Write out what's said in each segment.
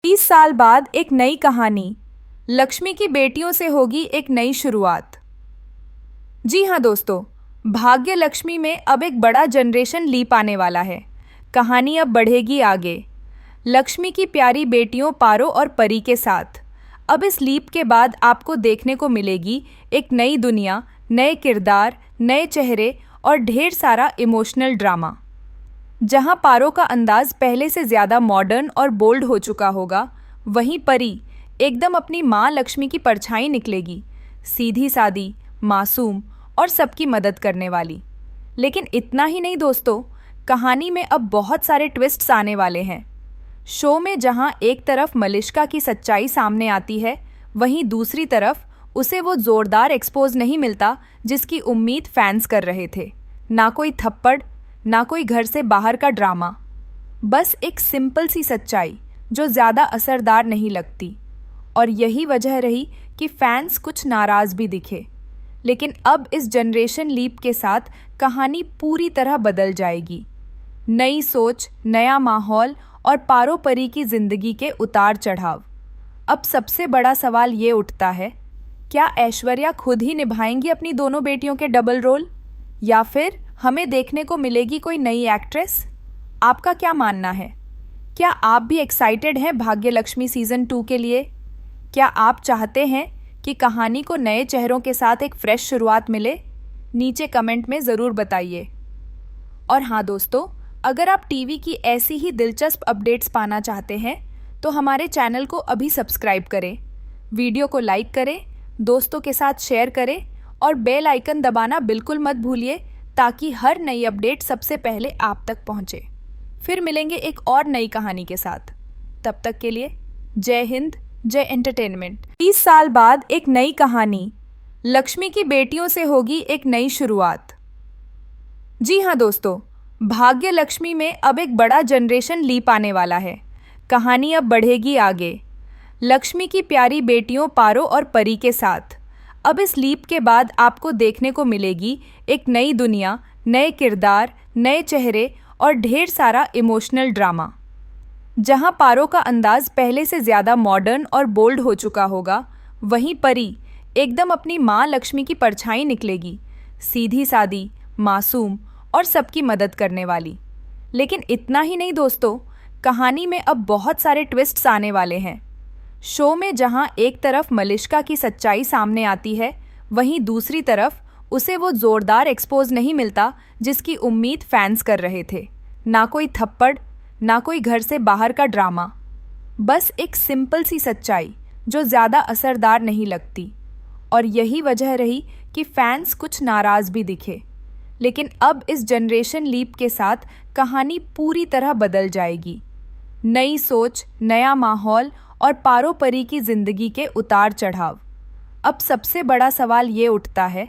30 साल बाद एक नई कहानी। लक्ष्मी की बेटियों से होगी एक नई शुरुआत। जी हाँ दोस्तों, भाग्य लक्ष्मी में अब एक बड़ा जनरेशन लीप आने वाला है। कहानी अब बढ़ेगी आगे, लक्ष्मी की प्यारी बेटियों पारो और परी के साथ। अब इस लीप के बाद आपको देखने को मिलेगी एक नई दुनिया, नए किरदार, नए चेहरे और ढेर सारा इमोशनल ड्रामा। जहां पारो का अंदाज पहले से ज़्यादा मॉडर्न और बोल्ड हो चुका होगा, वहीं परी एकदम अपनी माँ लक्ष्मी की परछाई निकलेगी, सीधी सादी, मासूम और सबकी मदद करने वाली। लेकिन इतना ही नहीं दोस्तों, कहानी में अब बहुत सारे ट्विस्ट्स आने वाले हैं। शो में जहां एक तरफ मलिष्का की सच्चाई सामने आती है, वहीं दूसरी तरफ उसे वो जोरदार एक्सपोज नहीं मिलता जिसकी उम्मीद फैंस कर रहे थे। ना कोई थप्पड़, ना कोई घर से बाहर का ड्रामा, बस एक सिंपल सी सच्चाई जो ज़्यादा असरदार नहीं लगती। और यही वजह रही कि फैंस कुछ नाराज़ भी दिखे। लेकिन अब इस जनरेशन लीप के साथ कहानी पूरी तरह बदल जाएगी। नई सोच, नया माहौल और पारो परी की ज़िंदगी के उतार चढ़ाव। अब सबसे बड़ा सवाल ये उठता है, क्या ऐश्वर्या खुद ही निभाएंगी अपनी दोनों बेटियों के डबल रोल, या फिर हमें देखने को मिलेगी कोई नई एक्ट्रेस? आपका क्या मानना है? क्या आप भी एक्साइटेड हैं भाग्य लक्ष्मी सीज़न 2 के लिए? क्या आप चाहते हैं कि कहानी को नए चेहरों के साथ एक फ्रेश शुरुआत मिले? नीचे कमेंट में ज़रूर बताइए। और हाँ दोस्तों, अगर आप टीवी की ऐसी ही दिलचस्प अपडेट्स पाना चाहते हैं तो हमारे चैनल को अभी सब्सक्राइब करें, वीडियो को लाइक करें, दोस्तों के साथ शेयर करें और बेल आइकन दबाना बिल्कुल मत भूलिए, ताकि हर नई अपडेट सबसे पहले आप तक पहुंचे। फिर मिलेंगे एक और नई कहानी के साथ। तब तक के लिए जय हिंद, जय एंटरटेनमेंट। 30 साल बाद एक नई कहानी। लक्ष्मी की बेटियों से होगी एक नई शुरुआत। जी हाँ दोस्तों, भाग्य लक्ष्मी में अब एक बड़ा जनरेशन लीप आने वाला है। कहानी अब बढ़ेगी आगे, लक्ष्मी की प्यारी बेटियों पारो और परी के साथ। अब इस लीप के बाद आपको देखने को मिलेगी एक नई दुनिया, नए किरदार, नए चेहरे और ढेर सारा इमोशनल ड्रामा। जहां पारो का अंदाज पहले से ज़्यादा मॉडर्न और बोल्ड हो चुका होगा, वहीं परी एकदम अपनी माँ लक्ष्मी की परछाई निकलेगी, सीधी सादी, मासूम और सबकी मदद करने वाली। लेकिन इतना ही नहीं दोस्तों, कहानी में अब बहुत सारे ट्विस्ट्स आने वाले हैं। शो में जहां एक तरफ मलिष्का की सच्चाई सामने आती है, वहीं दूसरी तरफ उसे वो जोरदार एक्सपोज नहीं मिलता जिसकी उम्मीद फैंस कर रहे थे। ना कोई थप्पड़, ना कोई घर से बाहर का ड्रामा, बस एक सिंपल सी सच्चाई जो ज़्यादा असरदार नहीं लगती। और यही वजह रही कि फैंस कुछ नाराज़ भी दिखे। लेकिन अब इस जनरेशन लीप के साथ कहानी पूरी तरह बदल जाएगी। नई सोच, नया माहौल और पारो परी की ज़िंदगी के उतार चढ़ाव। अब सबसे बड़ा सवाल ये उठता है,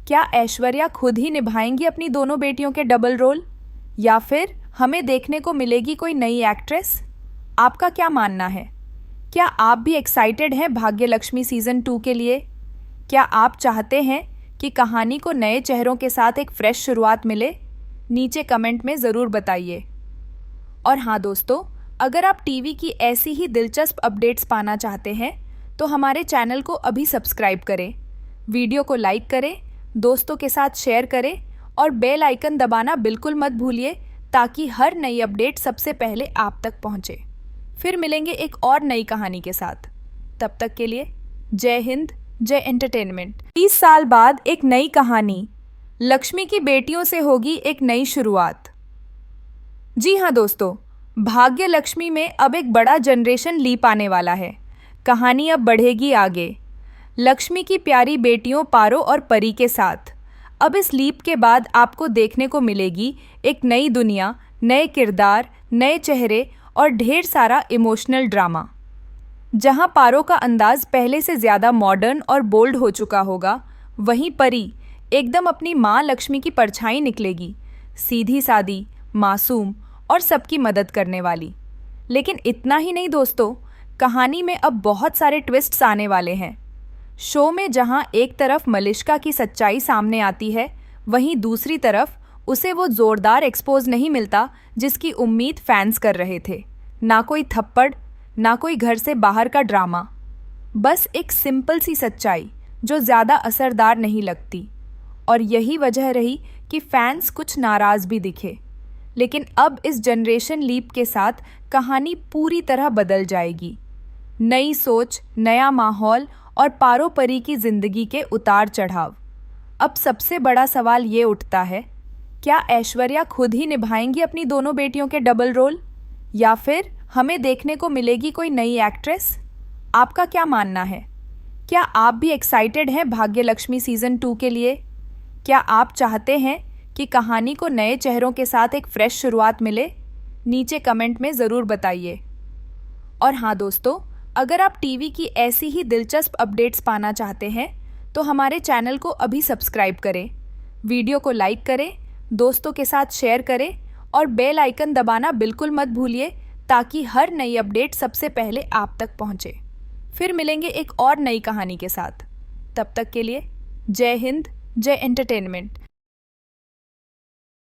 क्या ऐश्वर्या खुद ही निभाएंगी अपनी दोनों बेटियों के डबल रोल, या फिर हमें देखने को मिलेगी कोई नई एक्ट्रेस? आपका क्या मानना है? क्या आप भी एक्साइटेड हैं भाग्य लक्ष्मी सीज़न 2 के लिए? क्या आप चाहते हैं कि कहानी को नए चेहरों के साथ एक फ्रेश शुरुआत मिले? नीचे कमेंट में ज़रूर बताइए। और हाँ दोस्तों, अगर आप टीवी की ऐसी ही दिलचस्प अपडेट्स पाना चाहते हैं तो हमारे चैनल को अभी सब्सक्राइब करें, वीडियो को लाइक करें, दोस्तों के साथ शेयर करें और बेल आइकन दबाना बिल्कुल मत भूलिए, ताकि हर नई अपडेट सबसे पहले आप तक पहुंचे। फिर मिलेंगे एक और नई कहानी के साथ। तब तक के लिए जय हिंद, जय एंटरटेनमेंट। 30 साल बाद एक नई कहानी। लक्ष्मी की बेटियों से होगी एक नई शुरुआत। जी हाँ दोस्तों, भाग्य लक्ष्मी में अब एक बड़ा जनरेशन लीप आने वाला है। कहानी अब बढ़ेगी आगे, लक्ष्मी की प्यारी बेटियों पारो और परी के साथ। अब इस लीप के बाद आपको देखने को मिलेगी एक नई दुनिया, नए किरदार, नए चेहरे और ढेर सारा इमोशनल ड्रामा। जहां पारो का अंदाज पहले से ज़्यादा मॉडर्न और बोल्ड हो चुका होगा, वहीं परी एकदम अपनी माँ लक्ष्मी की परछाई निकलेगी, सीधी सादी, मासूम और सबकी मदद करने वाली। लेकिन इतना ही नहीं दोस्तों, कहानी में अब बहुत सारे ट्विस्ट्स आने वाले हैं। शो में जहां एक तरफ मलिष्का की सच्चाई सामने आती है, वहीं दूसरी तरफ उसे वो जोरदार एक्सपोज नहीं मिलता जिसकी उम्मीद फैंस कर रहे थे। ना कोई थप्पड़, ना कोई घर से बाहर का ड्रामा, बस एक सिंपल सी सच्चाई जो ज़्यादा असरदार नहीं लगती। और यही वजह रही कि फैंस कुछ नाराज़ भी दिखे। लेकिन अब इस जनरेशन लीप के साथ कहानी पूरी तरह बदल जाएगी। नई सोच, नया माहौल और पारोपरी की जिंदगी के उतार चढ़ाव। अब सबसे बड़ा सवाल ये उठता है, क्या ऐश्वर्या खुद ही निभाएंगी अपनी दोनों बेटियों के डबल रोल, या फिर हमें देखने को मिलेगी कोई नई एक्ट्रेस? आपका क्या मानना है? क्या आप भी एक्साइटेड हैं भाग्यलक्ष्मी सीजन 2 के लिए? क्या आप चाहते हैं कि कहानी को नए चेहरों के साथ एक फ्रेश शुरुआत मिले? नीचे कमेंट में ज़रूर बताइए। और हाँ दोस्तों, अगर आप टीवी की ऐसी ही दिलचस्प अपडेट्स पाना चाहते हैं तो हमारे चैनल को अभी सब्सक्राइब करें, वीडियो को लाइक करें, दोस्तों के साथ शेयर करें और बेल आइकन दबाना बिल्कुल मत भूलिए ताकि हर नई अपडेट सबसे पहले आप तक पहुंचे। फिर मिलेंगे एक और नई कहानी के साथ। तब तक के लिए जय हिंद, जय एंटरटेनमेंट।